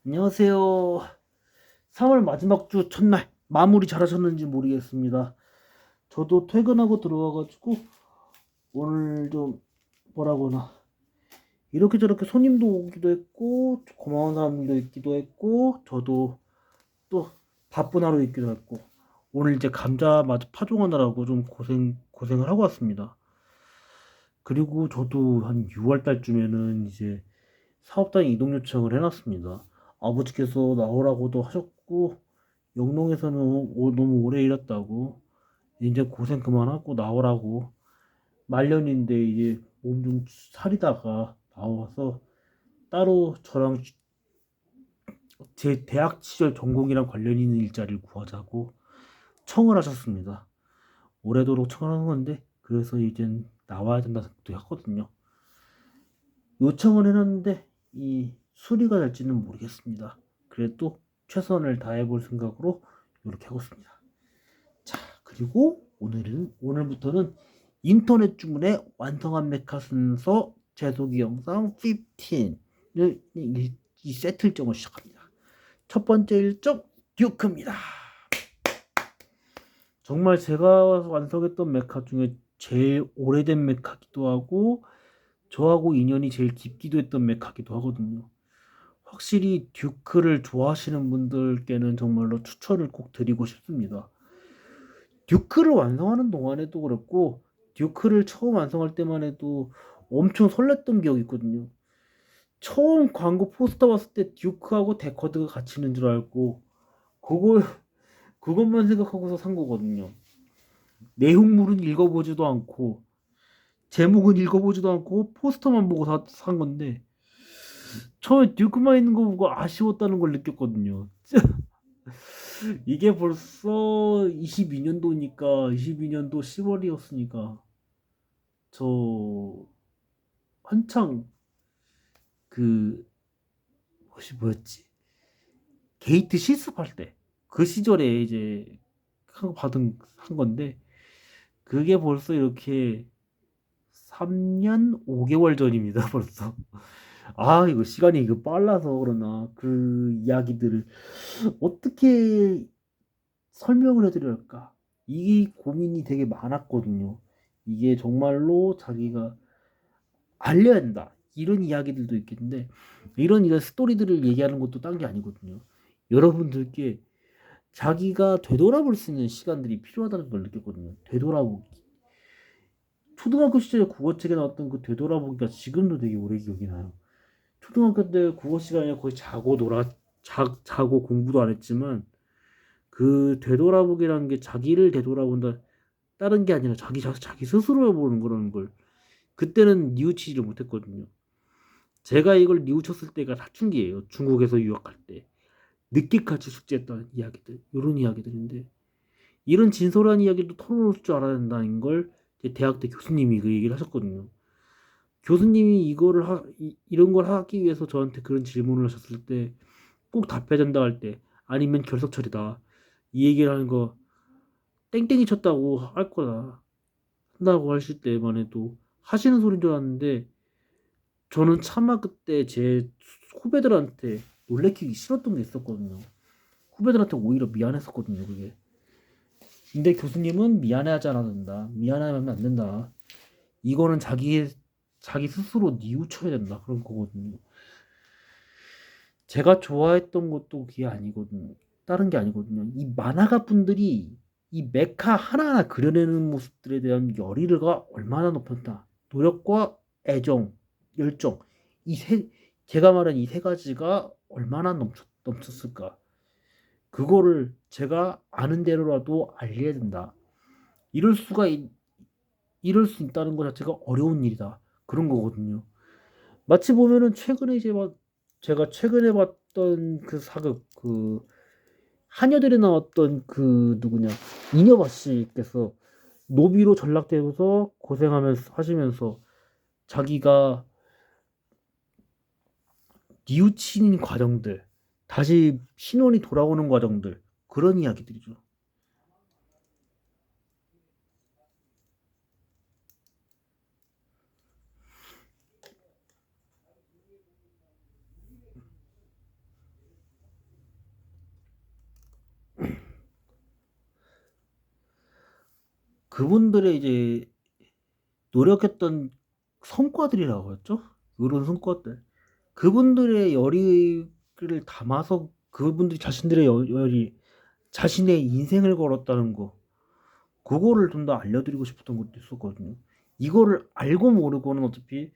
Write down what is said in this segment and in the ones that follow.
안녕하세요. 3월 마지막 주 첫날 마무리 잘하셨는지 모르겠습니다. 저도 퇴근하고 들어와가지고 오늘 좀 뭐라고나 이렇게 저렇게 손님도 오기도 했고 고마운 사람도 있기도 했고 저도 또 바쁜 하루 있기도 했고 오늘 이제 감자 마저 파종하느라고 좀 고생을 하고 왔습니다. 그리고 저도 한 6월 달쯤에는 이제 사업단 이동 요청을 해놨습니다. 아버지께서 나오라고도 하셨고 영농에서는 너무 오래 일했다고 이제 고생 그만하고 나오라고 말년인데 이제 몸 좀 사리다가 나와서 따로 저랑 제 대학 시절 전공이랑 관련 있는 일자리를 구하자고 청을 하셨습니다. 오래도록 청을 하는 건데 그래서 이젠 나와야 된다 생각도 하거든요. 요청을 해놨는데 이 수리가 될지는 모르겠습니다. 그래도 최선을 다해볼 생각으로 이렇게 하고 있습니다. 자, 그리고 오늘부터는 인터넷 주문의 완성한 메카 순서 제조기 영상 15을 이 세트 일정을 시작합니다. 첫 번째 일정 듀크입니다. 정말 제가 완성했던 메카 중에 제일 오래된 메카기도 하고 저하고 인연이 제일 깊기도 했던 메카기도 하거든요. 확실히 듀크를 좋아하시는 분들께는 정말로 추천을 꼭 드리고 싶습니다. 듀크를 완성하는 동안에도 그렇고 듀크를 처음 완성할 때만 해도 엄청 설렜던 기억이 있거든요. 처음 광고 포스터 봤을 때 듀크하고 데커드가 같이 있는 줄 알고 그걸 그것만 생각하고서 산 거거든요. 내용물은 읽어보지도 않고 제목은 읽어보지도 않고 포스터만 보고 산 건데 처음에 듀크만 있는 거 보고 아쉬웠다는 걸 느꼈거든요. 이게 벌써 22년도니까 22년도 10월이었으니까 저 한창 그 뭐시 뭐였지 게이트 실습할 때 그 시절에 이제 한 건데 그게 벌써 이렇게 3년 5개월 전입니다. 벌써 이거 시간이 이거 빨라서 그러나 그 이야기들을 어떻게 설명을 해드려야 할까? 이 고민이 되게 많았거든요. 이게 정말로 자기가 알려야 된다. 이런 이야기들도 있겠는데, 이런 스토리들을 얘기하는 것도 딴 게 아니거든요. 여러분들께 자기가 되돌아볼 수 있는 시간들이 필요하다는 걸 느꼈거든요. 되돌아보기. 초등학교 시절에 국어책에 나왔던 그 되돌아보기가 지금도 되게 오래 기억이 나요. 초등학교 때 국어 시간에 거의 자고 공부도 안 했지만, 그 되돌아보기라는 게 자기를 되돌아본다. 다른 게 아니라 자기 스스로 보는 거라는 걸 그때는 뉘우치지를 못했거든요. 제가 이걸 뉘우쳤을 때가 사춘기예요. 중국에서 유학할 때 늦게까지 숙제했던 이야기들, 이런 이야기들인데 이런 진솔한 이야기도 털어놓을 줄 알아야 된다는 걸 대학 때 교수님이 그 얘기를 하셨거든요. 교수님이 이런 걸 하기 위해서 저한테 그런 질문을 하셨을 때 꼭 답해야 된다 할 때 아니면 결석 처리다 이 얘기를 하는 거 땡땡이 쳤다고 할 거다 한다고 하실 때만 해도 하시는 소리인 줄 알았는데 저는 차마 그때 제 후배들한테 놀래키기 싫었던 게 있었거든요. 후배들한테 오히려 미안했었거든요, 그게. 근데 교수님은 미안해하지 않아도 된다. 미안해하면 안 된다. 이거는 자기 스스로 뉘우쳐야 된다. 그런 거거든요. 제가 좋아했던 것도 그게 아니거든요. 다른 게 아니거든요. 이 만화가 분들이 이 메카 하나하나 그려내는 모습들에 대한 열의가 얼마나 높았다. 노력과 애정, 열정. 이 세, 제가 말한 이 세 가지가 얼마나 넘쳤을까. 그거를 제가 아는 대로라도 알려야 된다. 이럴 수가, 이럴 수 있다는 것 자체가 어려운 일이다. 그런 거거든요. 마치 보면은 제가 최근에 봤던 그 사극, 한여들에 나왔던 그 누구냐, 이녀바 씨께서 노비로 전락되어서 고생하면서 하시면서 자기가 뉘우치는 과정들, 다시 신원이 돌아오는 과정들, 그런 이야기들이죠. 그분들의 이제 노력했던 성과들이라고 했죠. 이런 성과들. 그분들의 열의를 담아서 그분들이 자신들의 열이 자신의 인생을 걸었다는 거. 그거를 좀 더 알려드리고 싶었던 것도 있었거든요. 이거를 알고 모르고는 어차피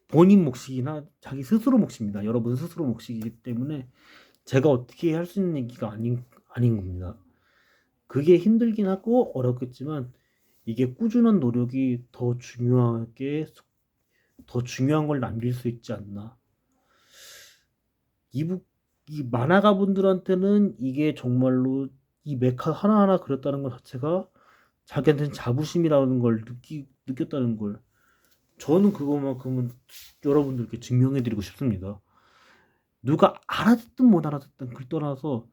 본인 몫이나 자기 스스로 몫입니다. 여러분 스스로 몫이기 때문에 제가 어떻게 할 수 있는 얘기가 아닌 겁니다. 그게 힘들긴 하고 어렵겠지만 이게 꾸준한 노력이 더 중요한 걸 남길 수 있지 않나. 이 만화가 분들한테는 이게 정말로 이 메카 하나하나 그렸다는 것 자체가 자기한테는 자부심이라는 걸 느꼈다는 걸 저는 그거만큼은 여러분들께 증명해드리고 싶습니다. 누가 알아듣든 못 알아듣든 글 떠나서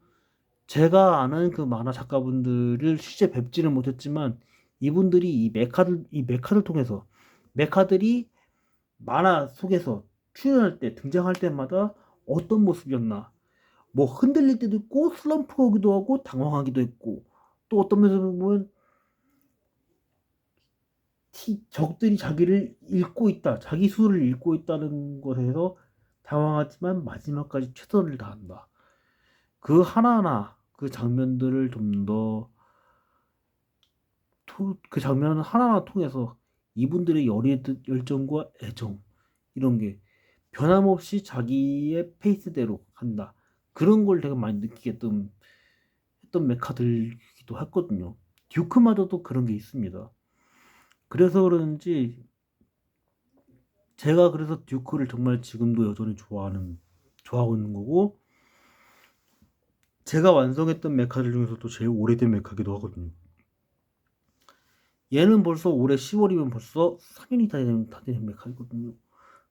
제가 아는 그 만화 작가분들을 실제 뵙지는 못했지만 이분들이 이 메카를 통해서 메카들이 만화 속에서 출연할 때 등장할 때마다 어떤 모습이었나 뭐 흔들릴 때도 있고 슬럼프 오기도 하고 당황하기도 했고 또 어떤 면에서 보면 적들이 자기를 읽고 있다 자기 수를 읽고 있다는 것에서 당황하지만 마지막까지 최선을 다한다. 그 하나하나 그 장면들을 좀 더 그 장면을 하나하나 통해서 이분들의 열정과 애정 이런 게 변함없이 자기의 페이스대로 한다. 그런 걸 내가 많이 느끼게 했던 메카들이기도 했거든요. 듀크마저도 그런 게 있습니다. 그래서 그런지 제가 그래서 듀크를 정말 지금도 여전히 좋아하고 있는 거고 제가 완성했던 메카들 중에서도 제일 오래된 메카기도 하거든요. 얘는 벌써 올해 10월이면 벌써 4년이 다 된 메카이거든요.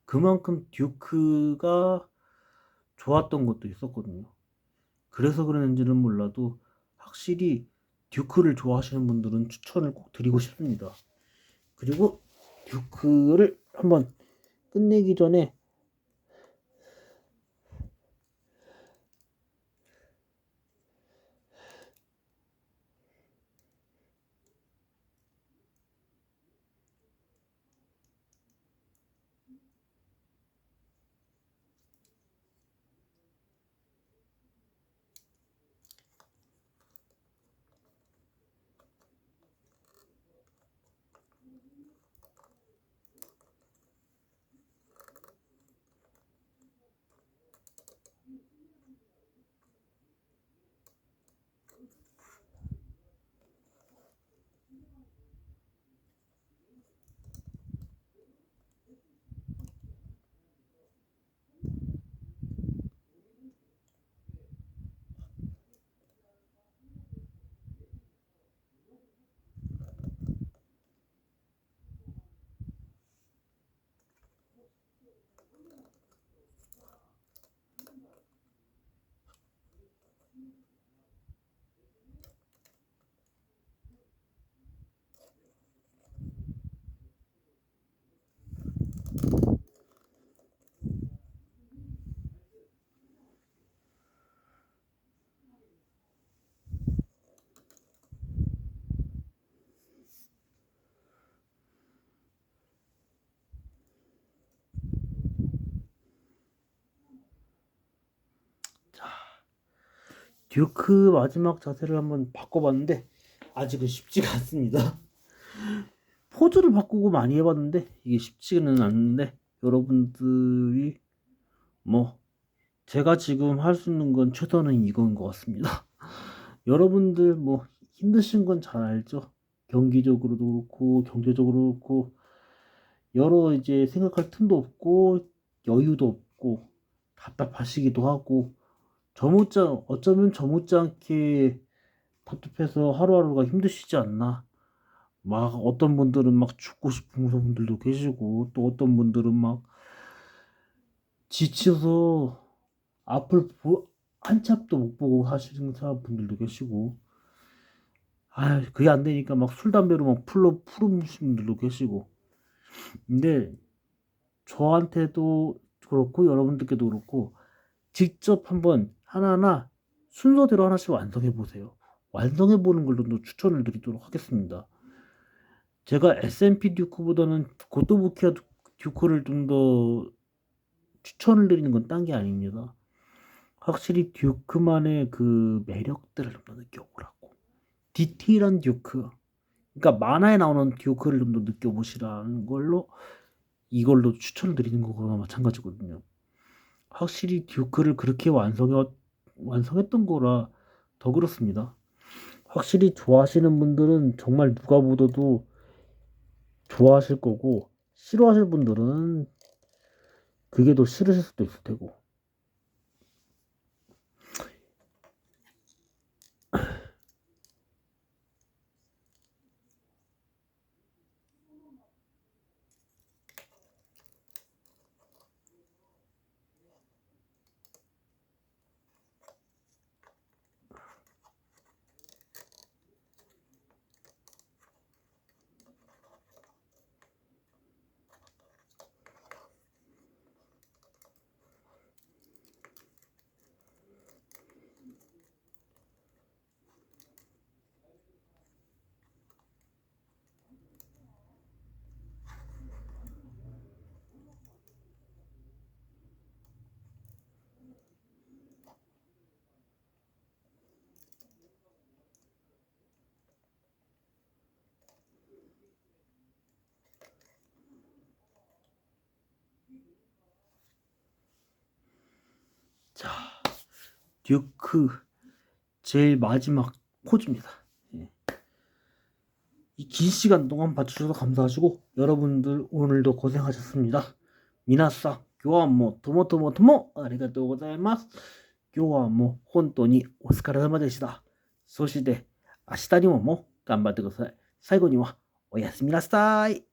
그만큼 듀크가 좋았던 것도 있었거든요. 그래서 그런지는 몰라도 확실히 듀크를 좋아하시는 분들은 추천을 꼭 드리고 싶습니다. 그리고 듀크를 한번 끝내기 전에 듀크 마지막 자세를 한번 바꿔봤는데 아직은 쉽지가 않습니다. 포즈를 바꾸고 많이 해봤는데 이게 쉽지는 않는데 여러분들이 뭐 제가 지금 할 수 있는 건 최선은 이건 것 같습니다. 여러분들 뭐 힘드신 건 잘 알죠. 경기적으로도 그렇고 경제적으로 그렇고 여러 이제 생각할 틈도 없고 여유도 없고 답답하시기도 하고 어쩌면 저 못지않게 답답해서 하루하루가 힘드시지 않나. 막 어떤 분들은 막 죽고 싶은 분들도 계시고 또 어떤 분들은 막 지쳐서 앞을 한치 앞도 못 보고 하시는 분들도 계시고 아 그게 안 되니까 막 술 담배로 막 푸르신 분들도 계시고 근데 저한테도 그렇고 여러분들께도 그렇고 직접 한번 하나하나 순서대로 하나씩 완성해 보세요. 완성해 보는 걸로 추천을 드리도록 하겠습니다. 제가 SMP 듀크보다는 고토부키아 듀크를 좀 더 추천을 드리는 건 딴 게 아닙니다. 확실히 듀크만의 그 매력들을 좀 더 느껴보라고. 디테일한 듀크. 그러니까 만화에 나오는 듀크를 좀 더 느껴보시라는 걸로 이걸로 추천을 드리는 거거나 마찬가지거든요. 확실히 듀크를 그렇게 완성했던 거라 더 그렇습니다. 확실히 좋아하시는 분들은 정말 누가 보더라도 좋아하실 거고, 싫어하실 분들은 그게 더 싫으실 수도 있을 테고. 자, 듀크 제일 마지막 포즈입니다. 예. 이 긴 시간 동안 봐주셔서 감사하시고, 여러분들 오늘도 고생하셨습니다. 미나사, 교환모, 토모토모토모, 아리가또 고자이마스. 교환모, 혼돈이 오스카라사마でした。そして、明日にも頑張ってください。最後には、おやすみなさい。